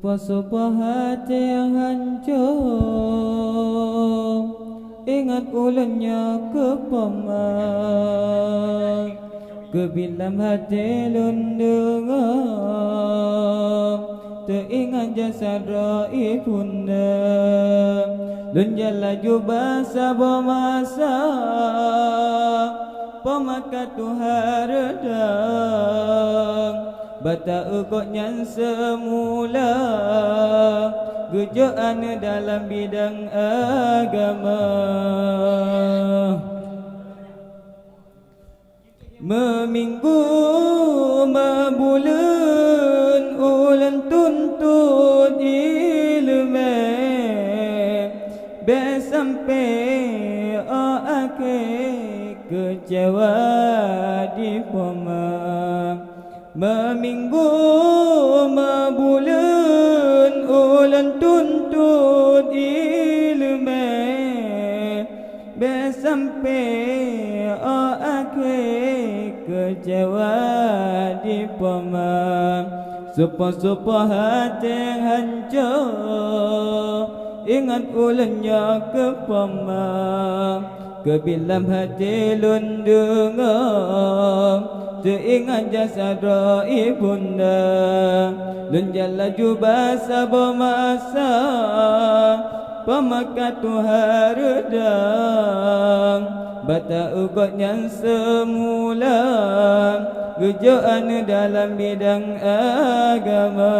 Supah-supah hati yang hancur, ingat ulunnya kepamang, kebilam hati lundungan, teringat jasa raih bunda. Lun laju basa bermasa, pemakat Tuhan redang, bata ukutnya semula, gejaan dalam bidang agama. Meminggu membulan ulan tuntut ilmu, sampai akhir kecewa di pemang. Meminggu membulan ulan tuntut ilmu, sampai akhir kecewa di pemang. Supah-supah hati yang hancur, ingat ulunnya kepamang, kebilam hati lundungan, teringat jasa raih bunda. Lun laju basa bermasa, pemakat Tuhan redang, bata ukutnya semula, gejaan dalam bidang agama.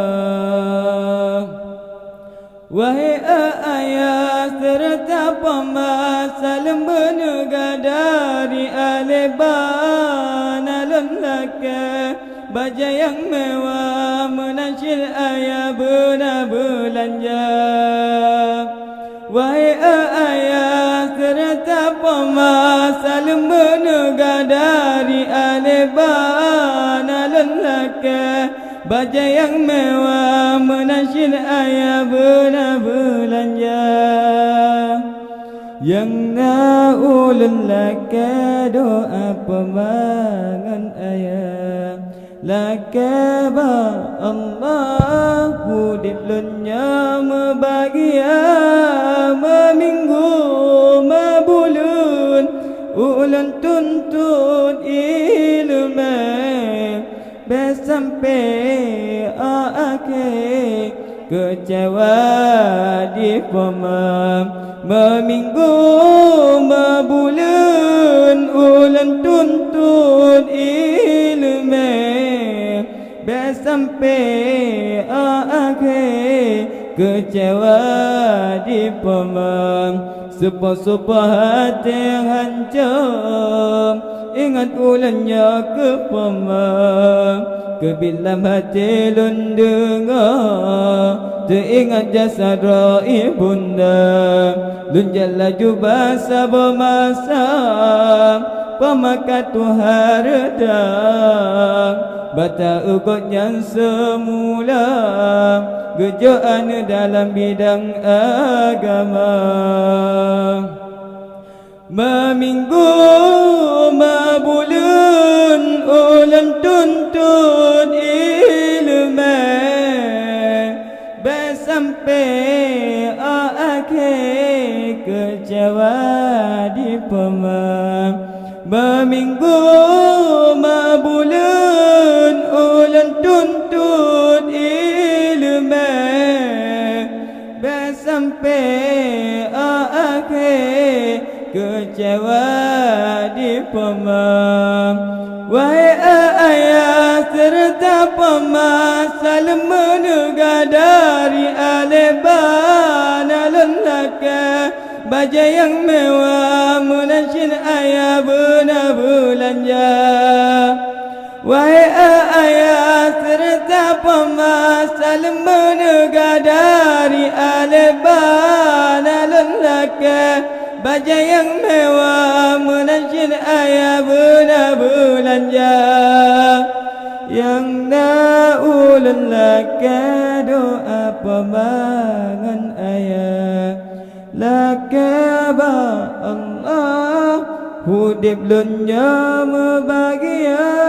Wahai ayah serta pemasal menegak dari Aleban alun laka, baja yang mewah menasyir ayah benar belanja. Wahai ayah serta pemasal menegak dari Aleban alun laka, baja yang mewah menasyir ayah benar belanja. Yang naulun laka doa pemangan ayah, laka ba Allah hudib lunya mebahagia. Meminggu mebulun ulan tuntut ilmu, sampai akhir kecewa di pemang. Meminggu mebulan ulan tuntut ilmu, sampai akhir kecewa di pemang. Supah-supah hati yang hancur, ingat ulannya kepamang, kebilam hati lundungan, teringat jasa raih bunda. Lun laju basa bermasa, pemakat Tuhan redang, bata ukutnya semula, gejaan dalam bidang agama. Meminggu mebulan ulan tuntut ilmu, sampai akhir kecewa di pemang. Meminggu mebulan ulan tuntut ilmu, sampai akhir kecewa di pemang. Wahai ayah serta pemasal menegak dari Aleban alun laka, baja yang mewah menasyir ayah benar belanja. Wahai ayah serta pemasal menegak dari Aleban alun laka, baja yang mewah menasyir ayah benar belanja. Yang naulun laka doa pemangan ayah, laka ba Allah hudib lunya mebahagia.